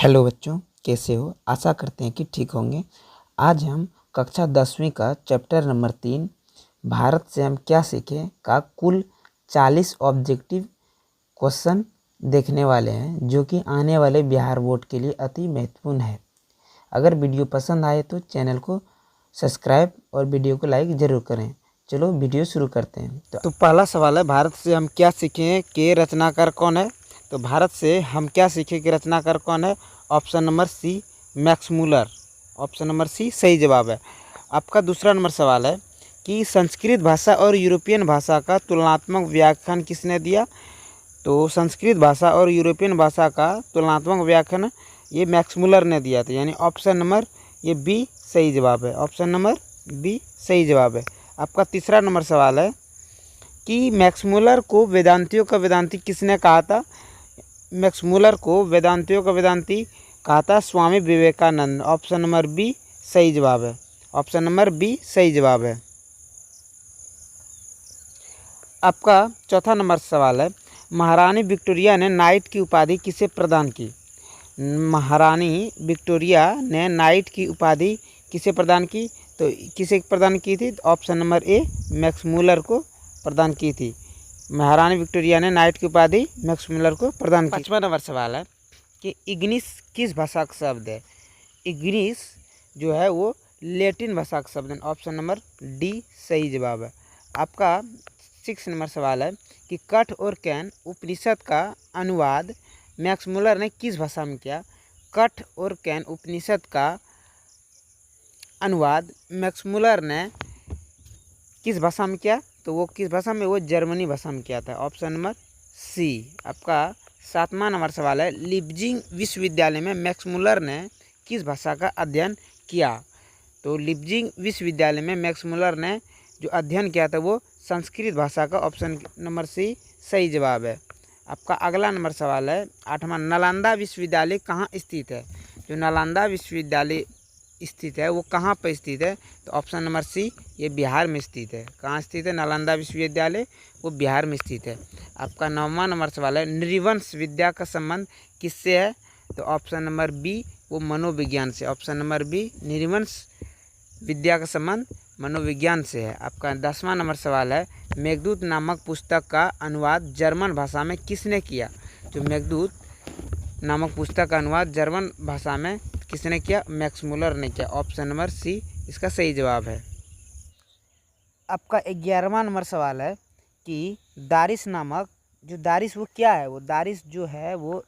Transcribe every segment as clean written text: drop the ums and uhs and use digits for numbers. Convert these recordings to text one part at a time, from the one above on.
Hello बच्चों, कैसे हो? आशा करते हैं कि ठीक होंगे। आज हम कक्षा 10वीं का चैप्टर नंबर 3 भारत से हम क्या सीखें का कुल 40 ऑब्जेक्टिव क्वेश्चन देखने वाले हैं, जो कि आने वाले बिहार बोर्ड के लिए अति महत्वपूर्ण है। अगर वीडियो पसंद आए तो चैनल को सब्सक्राइब और वीडियो को लाइक ज़रूर करें। चलो वीडियो शुरू करते हैं। तो पहला सवाल है, भारत से हम क्या सीखें के रचनाकार कौन है? तो भारत से हम क्या सीखें कि रचनाकार कौन है? Option number C, Max Muller. Option number C सही जवाब है। आपका दूसरा नंबर सवाल है कि संस्कृत भाषा और यूरोपियन भाषा का तुलनात्मक व्याख्यान किसने दिया? तो संस्कृत भाषा और यूरोपियन भाषा का तुलनात्मक व्याख्यान ये मैक्स मूलर ने दिया था, यानी ऑप्शन नंबर ये बी सही जवाब है। ऑप्शन नंबर बी सही जवाब है। आपका तीसरा नंबर सवाल है कि मैक्स मूलर को वेदांतियों का वेदांती किसने कहा था? मैक्स मूलर को वेदांतियों का वेदांती कहा था Swami Vivekananda. Option number B सही जवाब है। ऑप्शन नंबर बी सही जवाब है। आपका चौथा नंबर सवाल है, महारानी विक्टोरिया ने नाइट की उपाधि किसे प्रदान की? महारानी विक्टोरिया ने नाइट की उपाधि किसे प्रदान की? तो किसे प्रदान की थी? Option number A Max Muller को प्रदान की थी। महारानी विक्टोरिया ने नाइट की उपाधि मैक्स मूलर को प्रदान की। पांचवा नंबर सवाल है कि इग्निस किस भाषा का शब्द है? इग्निस जो है वो लैटिन भाषा का शब्द है। ऑप्शन नंबर डी सही जवाब है। आपका 6 नंबर सवाल है कि कठ और कैन उपनिषद का अनुवाद मैक्स मूलर ने किस भाषा में किया? कठ और कैन उपनिषद का अनुवाद मैक्स मूलर ने किस भाषा में किया? तो वो किस भाषा में? वो जर्मनी भाषा में किया था। Option number C. आपका 7वां नंबर सवाल है, लिप्जिंग विश्वविद्यालय में मैक्स मूलर ने किस भाषा का अध्ययन किया? तो लिप्जिंग विश्वविद्यालय में मैक्स मूलर ने जो अध्ययन किया था वो संस्कृत भाषा का। ऑप्शन नंबर सी सही जवाब है। आपका अगला नंबर सवाल है 8वां, नालंदा विश्वविद्यालय कहाँ स्थित है? जो नालंदा विश्वविद्यालय स्थित है वो कहाँ पर स्थित है? तो ऑप्शन नंबर सी ये बिहार में स्थित है। कहाँ स्थित है नालंदा विश्वविद्यालय? वो बिहार में स्थित है। आपका 9वां नंबर सवाल है, नृवंश विद्या का संबंध किससे है? तो ऑप्शन नंबर बी वो मनोविज्ञान से। ऑप्शन नंबर बी नृवंश विद्या का संबंध मनोविज्ञान से है। आपका 10वां नंबर सवाल है, मेघदूत नामक पुस्तक का अनुवाद जर्मन भाषा में किसने किया? जो मेघदूत नामक पुस्तक का अनुवाद जर्मन भाषा में किसने किया? मैक्स मूलर ने किया। ऑप्शन नंबर सी इसका सही जवाब है। आपका 11वां नंबर सवाल है कि दारिस नामक जो दारिस वो क्या है? वो दारिस जो है वो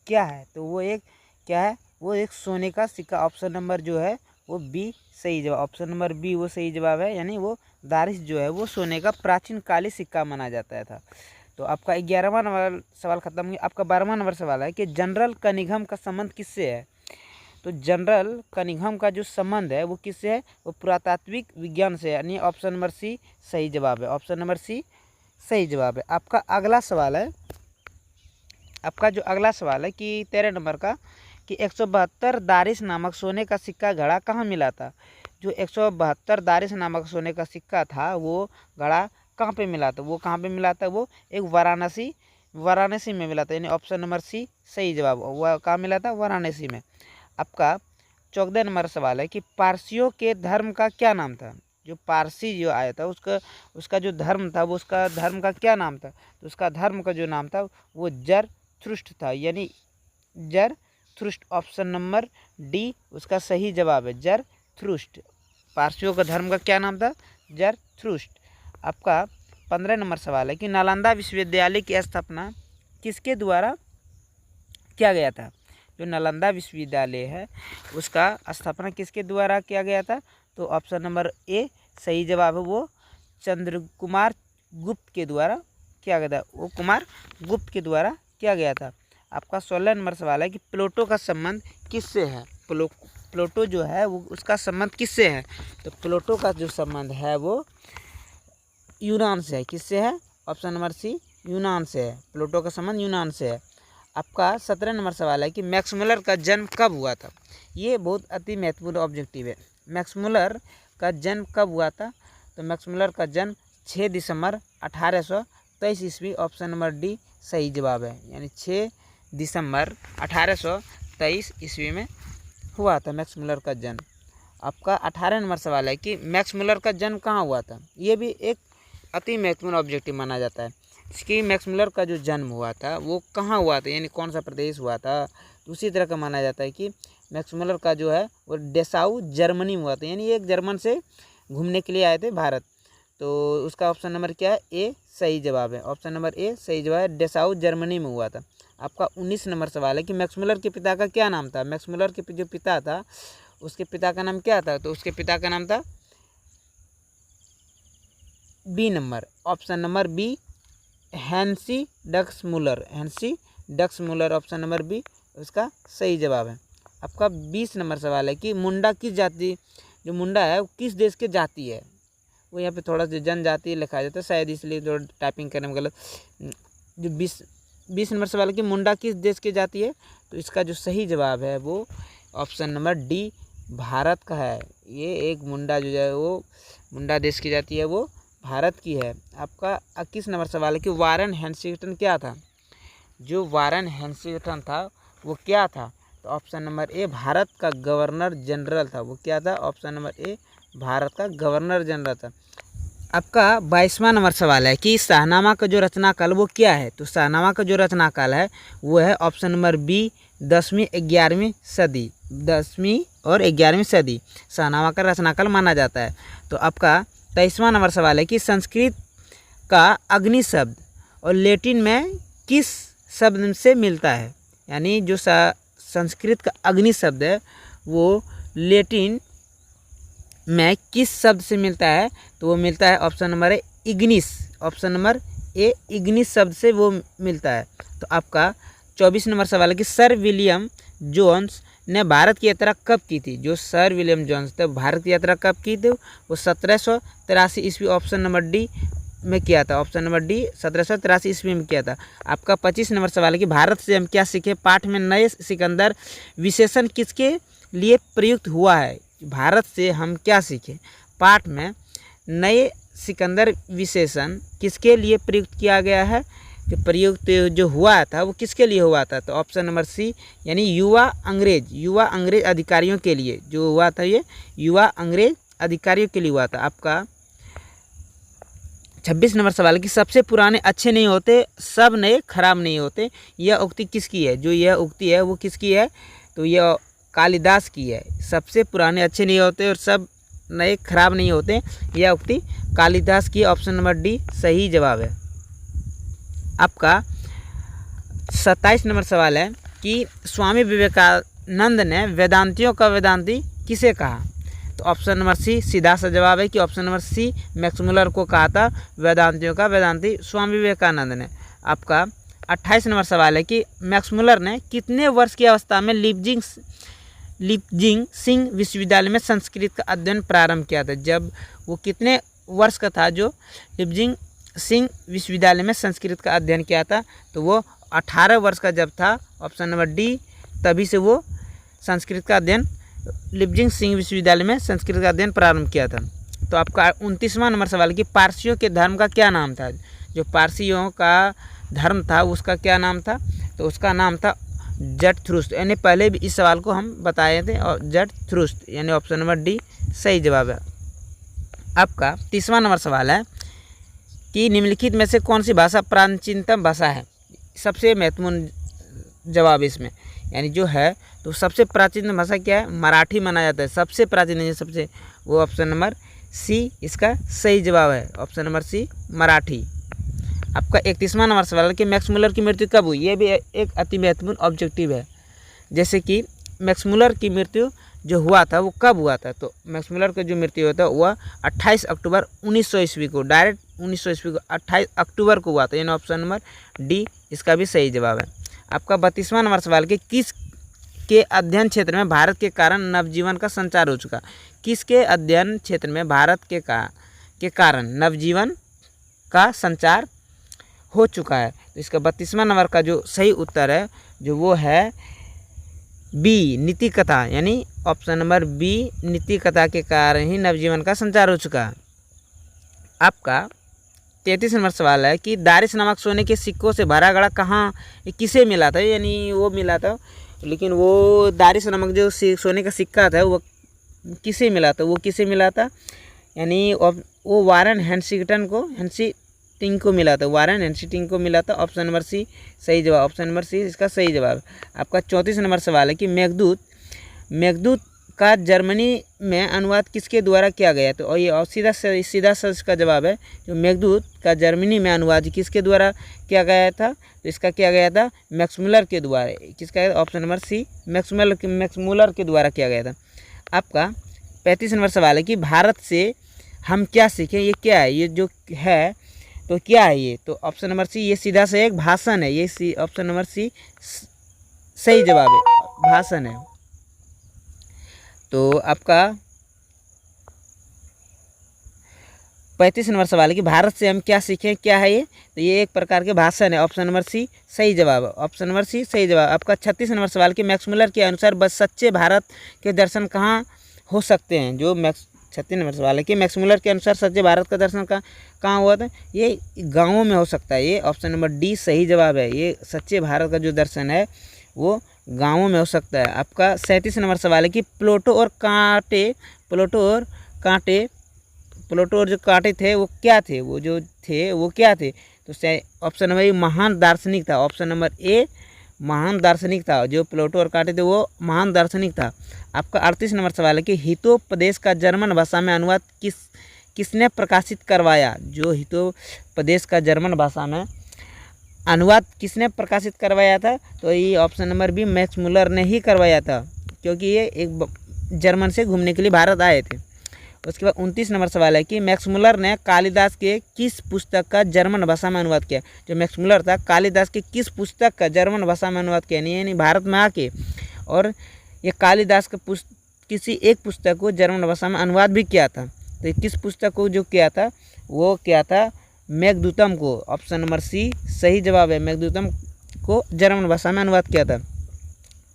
क्या है? तो वो एक क्या है? वो एक सोने का सिक्का। ऑप्शन नंबर जो है वो बी सही जवाब। ऑप्शन नंबर बी वो सही जवाब है, यानी वो दारिस जो है वो सोने का प्राचीन काली सिक्का माना जाता था। तो आपका 11वां नंबर सवाल खत्म हुआ। आपका 12वां नंबर सवाल है कि जनरल कनिंघम का संबंध किससे है? तो जनरल कनिंघम का जो संबंध है वो किससे है? वो पुरातात्विक विज्ञान से, यानी ऑप्शन नंबर सी सही जवाब है। ऑप्शन नंबर सी सही जवाब है। आपका अगला सवाल है, आपका जो अगला सवाल है कि 13 नंबर का कि 172 दारिस नामक सोने का सिक्का घड़ा कहाँ मिला था? जो 172 दारिस नामक सोने का सिक्का था वो घड़ा कहाँ पे मिला था? वो कहाँ पे मिला था? वो एक वाराणसी में मिला था, यानी ऑप्शन नंबर सी सही जवाब। वह कहाँ मिला था? वाराणसी में। आपका 14 नंबर सवाल है कि पारसियों के धर्म का क्या नाम था? जो पारसी जो आया था उसका जो धर्म था वो उसका धर्म का क्या नाम था? तो उसका धर्म का जो नाम था वो जरथुष्ट्र था, यानी जरथुष्ट्र। ऑप्शन नंबर डी उसका सही जवाब है, जरथुष्ट्र। पारसियों का धर्म का क्या नाम था? जरथुष्ट्र। आपका 15 नंबर सवाल है कि नालंदा विश्वविद्यालय की स्थापना किसके द्वारा किया गया था? जो नालंदा विश्वविद्यालय है उसका स्थापना किसके द्वारा किया गया था? तो ऑप्शन नंबर ए सही जवाब है, वो चंद्रकुमार गुप्त के द्वारा किया गया था। वो कुमार गुप्त के द्वारा किया गया था। आपका 16 नंबर सवाल है कि प्लूटो का संबंध किससे है? प्लूटो जो है वो उसका संबंध किससे है? तो प्लूटो का जो संबंध है वो यूनान से है। किससे है? ऑप्शन नंबर सी यूनान से है। प्लूटो का संबंध यूनान से है। आपका 17 नंबर सवाल है कि मैक्स मूलर का जन्म कब हुआ था? ये बहुत अति महत्वपूर्ण ऑब्जेक्टिव है। मैक्स मूलर का जन्म कब हुआ था? तो मैक्स मूलर का जन्म 6 दिसंबर 1823 ईस्वी। ऑप्शन नंबर डी सही जवाब है, यानी 6 दिसंबर 1823 1923 ईस्वी में हुआ था मैक्स मुलर का जन्म। आपका 18 नंबर सवाल है कि मैक्स मुलर का जन्म कहाँ हुआ था। ये भी एक अति महत्वपूर्ण ऑब्जेक्टिव माना जाता है कि मैक्स मुलर का जो जन्म हुआ था वो कहाँ हुआ था, यानी कौन सा प्रदेश हुआ था। उसी तरह का माना जाता है कि मैक्स मुलर का जो है वो डेसाऊ जर्मनी में हुआ था, यानी एक जर्मन से घूमने के लिए आए थे भारत। तो उसका ऑप्शन नंबर क्या है, ए सही जवाब है। ऑप्शन नंबर ए सही जवाब है, डेसाऊ जर्मनी में हुआ था। आपका 19 नंबर सवाल है कि मैक्स मुलर के पिता का क्या नाम था। मैक्स मुलर के जो पिता था उसके पिता का नाम क्या था, तो उसके पिता का नाम था B number, option number B, Hansi Dux Muller. Hansi Dux Muller option number B उसका सही जवाब है। आपका 20 नंबर सवाल है कि मुंडा किस जाति, जो मुंडा है वो किस देश के जाति है। वो यहाँ पे थोड़ा सा जनजाति लिखा जाता है, शायद इसलिए जो टाइपिंग करने में गलत। जो 20 नंबर सवाल है कि मुंडा किस देश की जाति है, तो इसका जो सही जवाब है वो ऑप्शन नंबर डी भारत का है। ये एक मुंडा जो है वो मुंडा देश की जाति है, वो भारत की है। आपका 21 नंबर सवाल है कि वारन हेस्टिंग्टन क्या था। जो वारन हेस्टिंग्टन था वो क्या था, तो ऑप्शन नंबर ए भारत का गवर्नर जनरल था। वो क्या था, ऑप्शन नंबर ए भारत का गवर्नर जनरल था। आपका 22वां नंबर सवाल है कि शाहनामा का जो रचनाकाल वो क्या है। तो शाहनामा का जो रचनाकाल है वो है ऑप्शन नंबर बी 10वीं 11वीं सदी। 10वीं और 11वीं सदी शाहनामा का रचनाकाल माना जाता है। तो आपका 23वां नंबर सवाल है कि संस्कृत का अग्नि शब्द और लैटिन में किस शब्द से मिलता है। यानी जो संस्कृत का अग्नि शब्द है वो लैटिन में किस शब्द से मिलता है, तो वो मिलता है option number A Ignis. Option number A Ignis शब्द से वो मिलता है। तो आपका 24 नंबर सवाल है कि सर विलियम जोन्स ने भारत की यात्रा कब की थी। जो सर विलियम जोन्स थे भारत की यात्रा कब की थी, वो 1783 ईस्वी ऑप्शन नंबर डी में किया था। ऑप्शन नंबर डी 1783 ईस्वी में किया था। आपका 25 नंबर सवाल है कि भारत से हम क्या सीखे। पाठ में नए सिकंदर विशेषण किसके लिए प्रयुक्त हुआ है। भारत से हम क्या सीखे, पाठ में नए सिकंदर विशेषण किसके लिए प्रयुक्त किया गया है। जो प्रयुक्त जो हुआ था वो किसके लिए हुआ था, तो ऑप्शन नंबर सी, यानी युवा अंग्रेज अधिकारियों के लिए जो हुआ था, ये युवा अंग्रेज अधिकारियों के लिए हुआ था। आपका 26 नंबर सवाल है कि सबसे पुराने अच्छे नहीं होते, सब नए खराब नहीं होते। यह उक्ति किसकी है। जो यह उक्ति है वो किसकी है, तो यह कालिदास की है। सबसे पुराने अच्छे नहीं होते और सब नए खराब नहीं होते, यह उक्ति कालिदास की। ऑप्शन नंबर डी सही जवाब है। आपका 27 नंबर सवाल है कि स्वामी विवेकानंद ने वेदांतियों का वेदांती किसे कहा। तो ऑप्शन नंबर सी सीधा सा जवाब है कि option number C Max Muller को कहा था वेदांतियों का वेदांती स्वामी विवेकानंद ने। आपका 28 नंबर सवाल है कि मैक्स मुलर ने कितने वर्ष की अवस्था में लिपजिंग सिंह विश्वविद्यालय में संस्कृत का अध्ययन प्रारंभ किया था। जब वो कितने वर्ष का था जो लिपजिंग सिंह विश्वविद्यालय में संस्कृत का अध्ययन किया था, तो वो 18 वर्ष का जब था। ऑप्शन नंबर डी, तभी से वो संस्कृत का अध्ययन लिपजिंग सिंह विश्वविद्यालय में संस्कृत का अध्ययन प्रारंभ किया था। तो आपका 29वां नंबर सवाल कि पारसियों के धर्म का क्या नाम था। जो पारसियों का धर्म था उसका क्या नाम था, तो उसका नाम था जरथुस्त्र। यानी पहले भी इस सवाल को हम बताए थे, और जरथुस्त्र यानी ऑप्शन नंबर डी सही जवाब है। आपका 30वां नंबर सवाल है कि निम्नलिखित में से कौन सी भाषा प्राचीनतम भाषा है। सबसे महत्वपूर्ण जवाब इसमें, यानी जो है तो सबसे प्राचीन भाषा क्या है, मराठी माना जाता है। सबसे प्राचीन है सबसे, वो ऑप्शन नंबर सी इसका सही जवाब है। Option number C Marathi. आपका 31वां नंबर सवाल है कि मैक्स मुलर की मृत्यु कब हुई। ये भी एक अति महत्वपूर्ण ऑब्जेक्टिव है। जैसे कि मैक्स मुलर की मृत्यु जो हुआ था वो कब हुआ था, तो मैक्स मुलर का जो मृत्यु हुआ था वह 28 अक्टूबर 1900 ईस्वी को, डायरेक्ट 1900 ईस्वी को 28 अक्टूबर को हुआ था। यानी ऑप्शन नंबर डी इसका भी सही जवाब है। आपका 32वां नंबर सवाल कि किस के अध्ययन क्षेत्र में भारत के कारण नवजीवन का संचार हो चुका। किसके अध्ययन क्षेत्र में भारत के कारण नवजीवन का संचार हो चुका है, तो इसका 32वां नंबर का जो सही उत्तर है जो वो है बी नीति कथा। यानी ऑप्शन नंबर बी नीति कथा के कारण ही नवजीवन का संचार हो चुका है। आपका 33 नंबर सवाल है कि दारिस नामक सोने के सिक्कों से भरा गड़ा कहाँ किसे मिला था। यानी वो मिला था लेकिन वो दारिस नामक जो सोने का सिक्का था वो किसे मिला था, यानी वो वारन हेस्टिंग्स को मिला था, वारन हेस्टिंग्स को मिला था। ऑप्शन नंबर सी सही जवाब, ऑप्शन नंबर सी इसका सही जवाब। आपका 34 नंबर सवाल है कि मेघदूत का जर्मनी में अनुवाद किसके द्वारा किया गया? तो ये सीधा सा इसका जवाब है, जो मेघदूत का जर्मनी में अनुवाद किसके द्वारा किया गया था? तो इसका किया गया था मैक्समुलर के द्वारा। किसका? ऑप्शन नंबर सी मैक्समुलर के द्वारा किया गया था। आपका 35 नंबर सवाल है कि भारत से हम क्या सीखें? ये क्या है? ये जो है तो क्या है ये? तो ऑप्शन नंबर सी ये सीधा सा एक भाषण है। ये ऑप्शन नंबर सी सही जवाब है, भाषण है। तो आपका 35 नंबर सवाल है कि भारत से हम क्या सीखें, क्या है ये? तो ये एक प्रकार के भाषण है। ऑप्शन नंबर सी सही जवाब, ऑप्शन नंबर सी सही जवाब। आपका 36 नंबर सवाल कि मैक्समुलर के अनुसार बस सच्चे भारत के दर्शन कहाँ हो सकते हैं? जो 36 नंबर सवाल है कि मैक्समुलर के अनुसार सच्चे भारत का दर्शन कहाँ हुआ था? ये गाँवों में हो सकता है। ये ऑप्शन नंबर डी सही जवाब है। ये सच्चे भारत का जो दर्शन है वो गाँवों में हो सकता है। आपका 37 नंबर सवाल है कि प्लूटो और जो कांटे थे वो क्या थे? वो क्या थे? तो ऑप्शन नंबर ए महान दार्शनिक था। ऑप्शन नंबर ए महान दार्शनिक था। जो प्लूटो और कांटे थे वो महान दार्शनिक था। आपका 38 नंबर सवाल है कि हितोपदेश का जर्मन भाषा में अनुवाद किसने प्रकाशित करवाया? जो हितोपदेश का जर्मन भाषा में अनुवाद किसने प्रकाशित करवाया था? तो ये ऑप्शन नंबर बी मैक्समुलर ने ही करवाया था, क्योंकि ये एक जर्मन से घूमने के लिए भारत आए थे। उसके बाद 29 नंबर सवाल है कि मैक्समुलर ने कालिदास के किस पुस्तक का जर्मन भाषा में अनुवाद किया? जो मैक्समुलर था कालिदास के किस पुस्तक का जर्मन भाषा में अनुवाद किया? यानी भारत में आके और ये कालिदास के किसी एक पुस्तक को जर्मन भाषा में अनुवाद भी किया था। तो किस पुस्तक को जो किया था वो किया था मेघदूतम को। ऑप्शन नंबर सी सही जवाब है, मेघदूतम को जर्मन भाषा में अनुवाद किया था।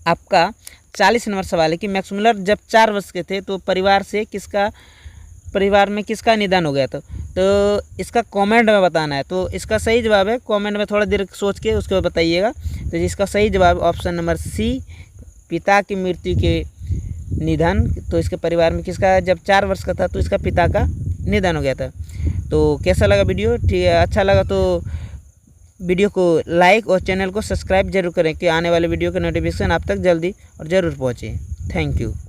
आपका 40 नंबर सवाल है कि मैक्समुलर जब 4 वर्ष के थे तो परिवार में किसका निधन हो गया था? तो इसका कमेंट में बताना है। तो इसका सही जवाब है, कमेंट में थोड़ा देर सोच के उसके बाद बताइएगा। तो इसका सही जवाब ऑप्शन नंबर सी पिता की मृत्यु के निधन। तो इसके परिवार में किसका, जब 4 वर्ष का था तो इसका पिता का निधन हो गया था। तो कैसा लगा वीडियो? ठीक है, अच्छा लगा तो वीडियो को लाइक और चैनल को सब्सक्राइब जरूर करें कि आने वाले वीडियो का नोटिफिकेशन आप तक जल्दी और ज़रूर पहुँचे। Thank you.